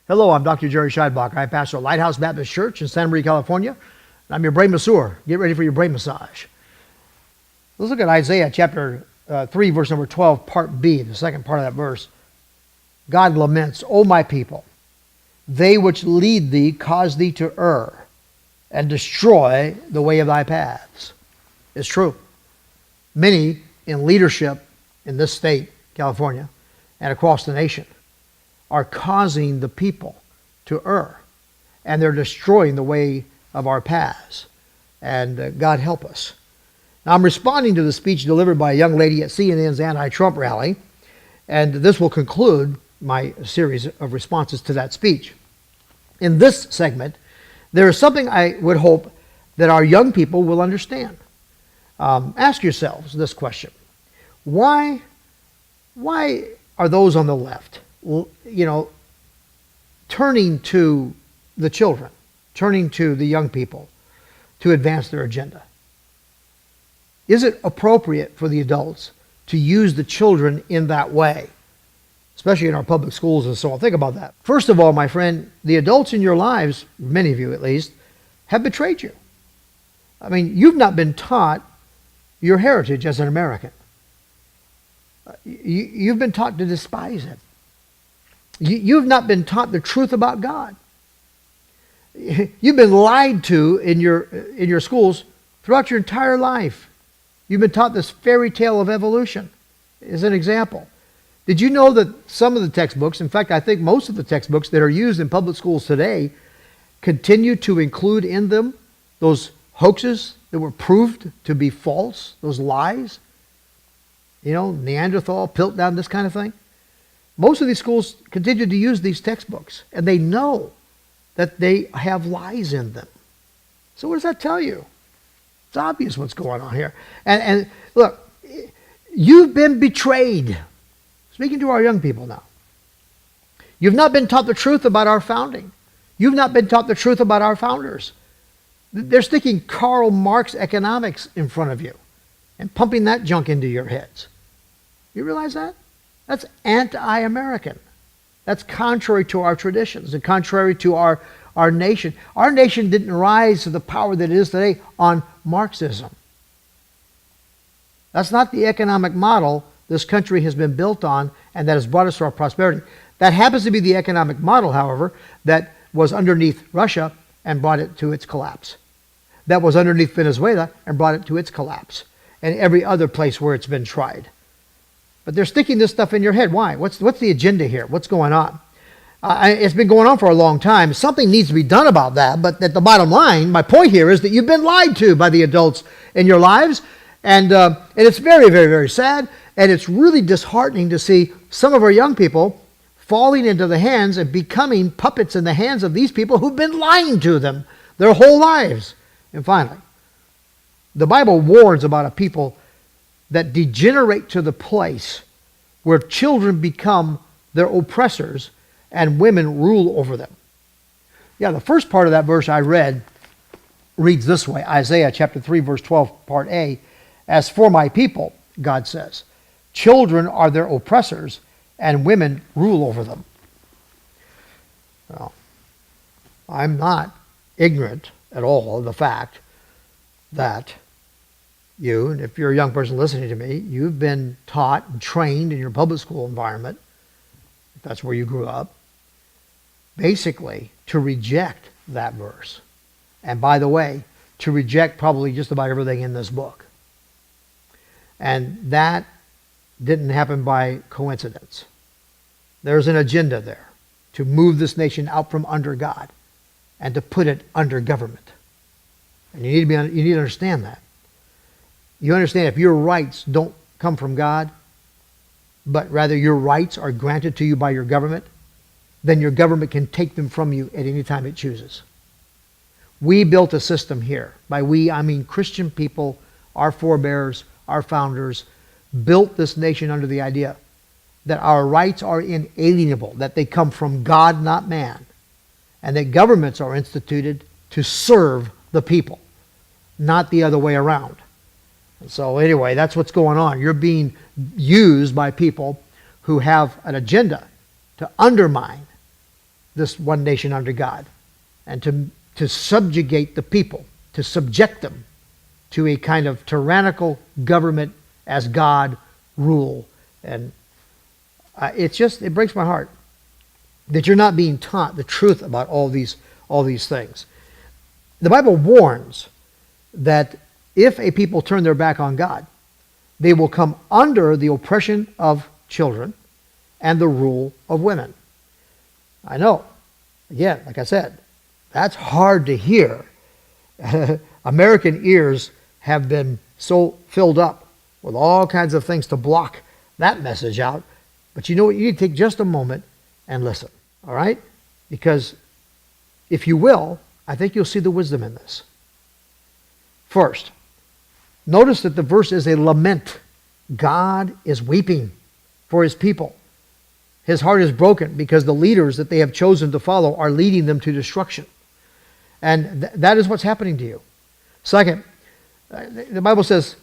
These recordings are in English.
Hello, I'm Dr. Jerry Scheidbach. I pastor Lighthouse Baptist Church in Santa Maria, California. And I'm your brain masseur. Get ready for your brain massage. Let's look at Isaiah chapter 3, verse number 12, part B, the second part of that verse. God laments, O my people, they which lead thee cause thee to err, and destroy the way of thy paths. It's true. Many in leadership in this state, California, and across the nation, are causing the people to err, and they're destroying the way of our paths. And God help us. Now, I'm responding to the speech delivered by a young lady at CNN's anti-Trump rally, and this will conclude my series of responses to that speech. In this segment, there is something I would hope that our young people will understand. Ask yourselves this question. Why are those on the left, turning to the children, turning to the young people to advance their agenda? Is it appropriate for the adults to use the children in that way, especially in our public schools and so on? Think about that. First of all, my friend, the adults in your lives, many of you at least, have betrayed you. I mean, you've not been taught your heritage as an American. You've been taught to despise it. You've not been taught the truth about God. You've been lied to in your schools throughout your entire life. You've been taught this fairy tale of evolution as an example. Did you know that some of the textbooks, in fact, I think most of the textbooks that are used in public schools today, continue to include in them those hoaxes that were proved to be false, those lies? Neanderthal, Piltdown, this kind of thing. Most of these schools continue to use these textbooks, and they know that they have lies in them. So what does that tell you? It's obvious what's going on here. And look, you've been betrayed. Speaking to our young people now. You've not been taught the truth about our founding. You've not been taught the truth about our founders. They're sticking Karl Marx economics in front of you and pumping that junk into your heads. You realize that? That's anti-American. That's contrary to our traditions and contrary to our nation. Our nation didn't rise to the power that it is today on Marxism. That's not the economic model this country has been built on and that has brought us to our prosperity. That happens to be the economic model, however, that was underneath Russia and brought it to its collapse. That was underneath Venezuela and brought it to its collapse. And every other place where it's been tried. But they're sticking this stuff in your head. Why? What's the agenda here? What's going on? It's been going on for a long time. Something needs to be done about that. But at the bottom line, my point here is that you've been lied to by the adults in your lives. And it's very, very, very sad. And it's really disheartening to see some of our young people falling into the hands and becoming puppets in the hands of these people who've been lying to them their whole lives. And finally, the Bible warns about a people that degenerate to the place where children become their oppressors and women rule over them. Yeah, the first part of that verse I read reads this way. Isaiah chapter 3, verse 12, part A. As for my people, God says, children are their oppressors and women rule over them. Well, I'm not ignorant at all of the fact that you, and if you're a young person listening to me, you've been taught and trained in your public school environment, if that's where you grew up, basically to reject that verse. And by the way, to reject probably just about everything in this book. And that didn't happen by coincidence. There's an agenda there to move this nation out from under God and to put it under government. And you need to understand that. You understand if your rights don't come from God, but rather your rights are granted to you by your government, then your government can take them from you at any time it chooses. We built a system here. By we, I mean Christian people, our forebears, our founders, built this nation under the idea that our rights are inalienable, that they come from God, not man, and that governments are instituted to serve the people, not the other way around. So anyway, that's what's going on. You're being used by people who have an agenda to undermine this one nation under God, and to subjugate the people, to subject them to a kind of tyrannical government as God rule. And it breaks my heart that you're not being taught the truth about all these things. The Bible warns that if a people turn their back on God, they will come under the oppression of children and the rule of women. I know, again, like I said, that's hard to hear. American ears have been so filled up with all kinds of things to block that message out. But you know what? You need to take just a moment and listen, all right? Because if you will, I think you'll see the wisdom in this. First, notice that the verse is a lament. God is weeping for his people. His heart is broken because the leaders that they have chosen to follow are leading them to destruction. And that is what's happening to you. Second, the Bible says,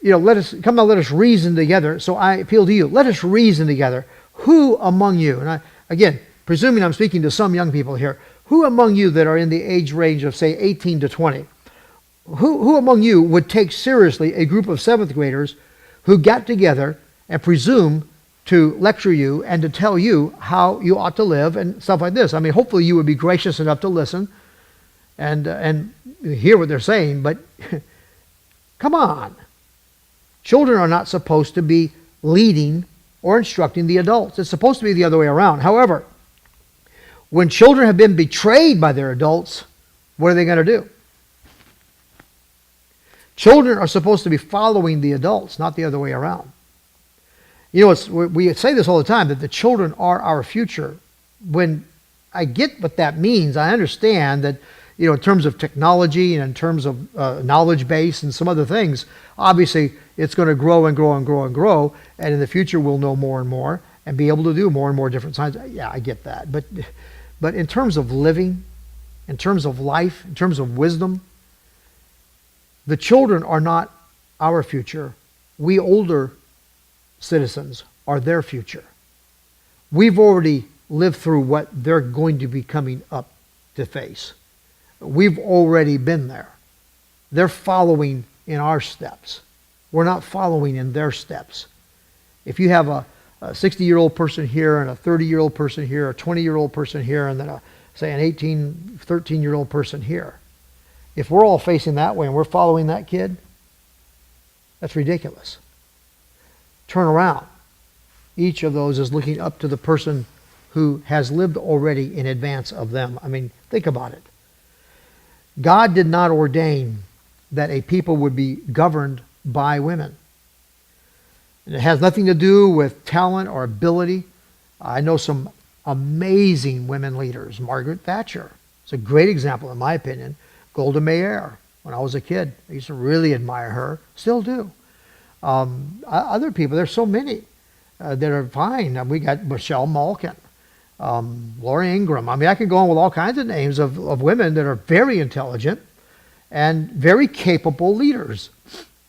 let us reason together. So I appeal to you, let us reason together. Who among you, and again, presuming I'm speaking to some young people here, who among you that are in the age range of, say, 18 to 20, who among you would take seriously a group of seventh graders who got together and presume to lecture you and to tell you how you ought to live and stuff like this? I mean, hopefully you would be gracious enough to listen and hear what they're saying, but come on. Children are not supposed to be leading or instructing the adults. It's supposed to be the other way around. However, when children have been betrayed by their adults, what are they going to do? Children are supposed to be following the adults, not the other way around. We say this all the time, that the children are our future. When I get what that means, I understand that, in terms of technology and in terms of knowledge base and some other things, obviously it's going to grow and grow and grow and grow, and in the future we'll know more and more and be able to do more and more different signs. Yeah, I get that. But in terms of living, in terms of life, in terms of wisdom, the children are not our future. We older citizens are their future. We've already lived through what they're going to be coming up to face. We've already been there. They're following in our steps. We're not following in their steps. If you have a 60-year-old person here and a 30-year-old person here, a 20-year-old person here, and then say an 18, 13-year-old person here, if we're all facing that way and we're following that kid, that's ridiculous. Turn around. Each of those is looking up to the person who has lived already in advance of them. I mean, think about it. God did not ordain that a people would be governed by women. And it has nothing to do with talent or ability. I know some amazing women leaders. Margaret Thatcher is a great example, in my opinion. Golda Meir, when I was a kid, I used to really admire her. Still do. Other people, there's so many that are fine. We got Michelle Malkin, Laura Ingraham. I mean, I could go on with all kinds of names of women that are very intelligent and very capable leaders.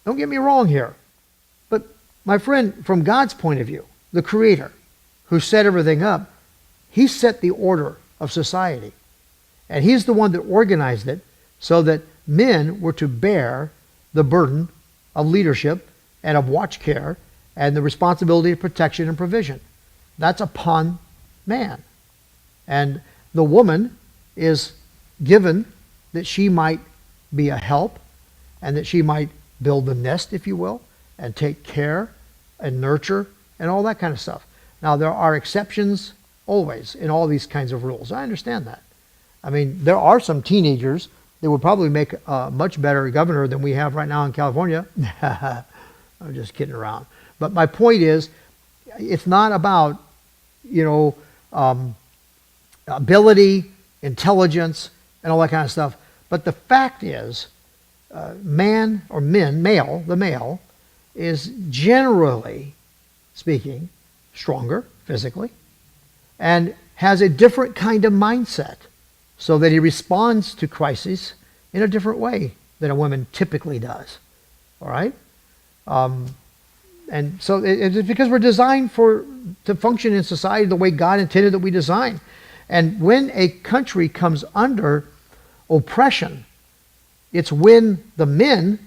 Don't get me wrong here. But my friend, from God's point of view, the Creator, who set everything up, He set the order of society. And He's the one that organized it so that men were to bear the burden of leadership and of watch care and the responsibility of protection and provision. That's upon man. And the woman is given that she might be a help and that she might build the nest, if you will, and take care and nurture and all that kind of stuff. Now, there are exceptions always in all these kinds of rules. I understand that. I mean, there are some teenagers that would probably make a much better governor than we have right now in California. I'm just kidding around. But my point is, it's not about, ability, intelligence, and all that kind of stuff. But the fact is, the male, is generally speaking stronger physically and has a different kind of mindset so that he responds to crises in a different way than a woman typically does. All right? And so it's because we're designed to function in society the way God intended that we design. And when a country comes under oppression, it's when the men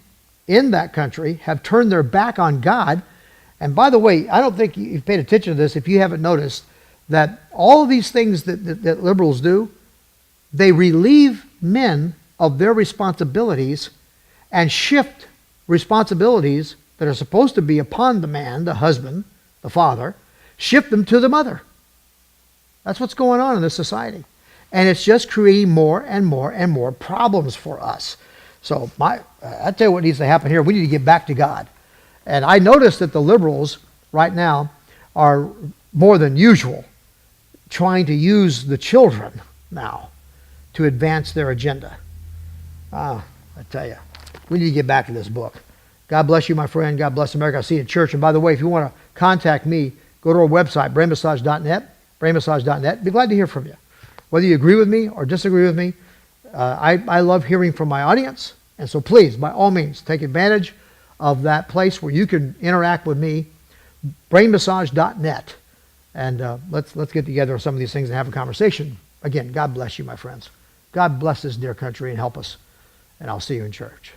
in that country have turned their back on God. And by the way, I don't think you've paid attention to this if you haven't noticed that all of these things that liberals do, they relieve men of their responsibilities and shift responsibilities that are supposed to be upon the man, the husband, the father, shift them to the mother. That's what's going on in this society. And it's just creating more and more and more problems for us. So I tell you what needs to happen here. We need to get back to God. And I notice that the liberals right now are more than usual trying to use the children now to advance their agenda. I tell you, we need to get back to this book. God bless you, my friend. God bless America. I'll see you in church. And by the way, if you want to contact me, go to our website, brainmassage.net, brainmassage.net. Be glad to hear from you. Whether you agree with me or disagree with me, I love hearing from my audience. And so please, by all means, take advantage of that place where you can interact with me, brainmassage.net. And let's get together on some of these things and have a conversation. Again, God bless you, my friends. God bless this dear country and help us. And I'll see you in church.